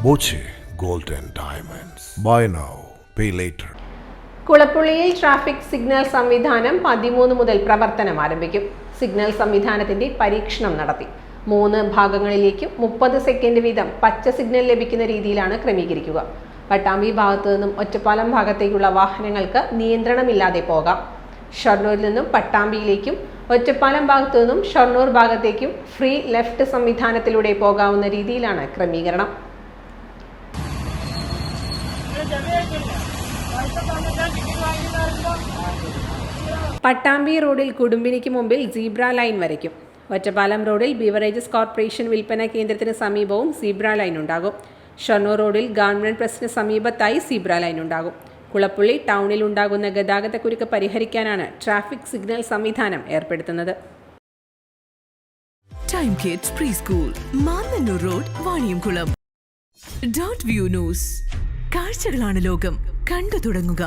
Boche gold and diamonds. Buy now pay later. കുളപ്പുള്ളിയിൽ traffic signal സംവിധാനം 13 മുതൽ പ്രവർത്തനം ആരംഭിക്കും. സിഗ്നൽ സംവിധാനത്തിന്റെ പരീക്ഷണം നടത്തി. 3 ഭാഗങ്ങളിലേക്കും 30 സെക്കൻഡ് വീതം പച്ച സിഗ്നൽ ലഭിക്കുന്ന രീതിയിലാണ് ക്രമീകരിക്കുക. പട്ടാമ്പി ഭാഗത്തു നിന്നും ഒറ്റപ്പാലം ഭാഗത്തേക്കുള്ള വാഹനങ്ങൾക്ക് നിയന്ത്രണമില്ലാതെ പോകാം. ഷൊർണൂരിൽ നിന്നും പട്ടാമ്പിയിലേക്കും ഒറ്റപ്പാലം ഭാഗത്തു നിന്നും ഷൊർണൂർ ഭാഗത്തേക്കും ഫ്രീ ലെഫ്റ്റ് സംവിധാനത്തിലൂടെ പോകാവുന്ന രീതിയിലാണ് ക്രമീകരണം. പട്ടാമ്പി റോഡിൽ കുടുംബിനിക്ക് മുമ്പിൽ സീബ്ര ലൈൻ വരയ്ക്കും. ഒറ്റപ്പാലം റോഡിൽ ബിവറേജസ് കോർപ്പറേഷൻ വിൽപ്പന കേന്ദ്രത്തിന് സമീപവും സീബ്ര ലൈൻ ഉണ്ടാകും. ഷൊർണൂർ റോഡിൽ ഗവൺമെന്റ് പ്രസിന് സമീപത്തായി സീബ്ര ലൈൻ ഉണ്ടാകും. കുളപ്പുള്ളി ടൗണിൽ ഉണ്ടാകുന്ന ഗതാഗതക്കുരുക്ക് പരിഹരിക്കാനാണ് ട്രാഫിക് സിഗ്നൽ സംവിധാനം ഏർപ്പെടുത്തുന്നത്. Time kids pre school, Mannannur road, Vaniyamkulam. Dot view news. കാഴ്ചകളാണ് ലോകം, കണ്ടു തുടങ്ങുക.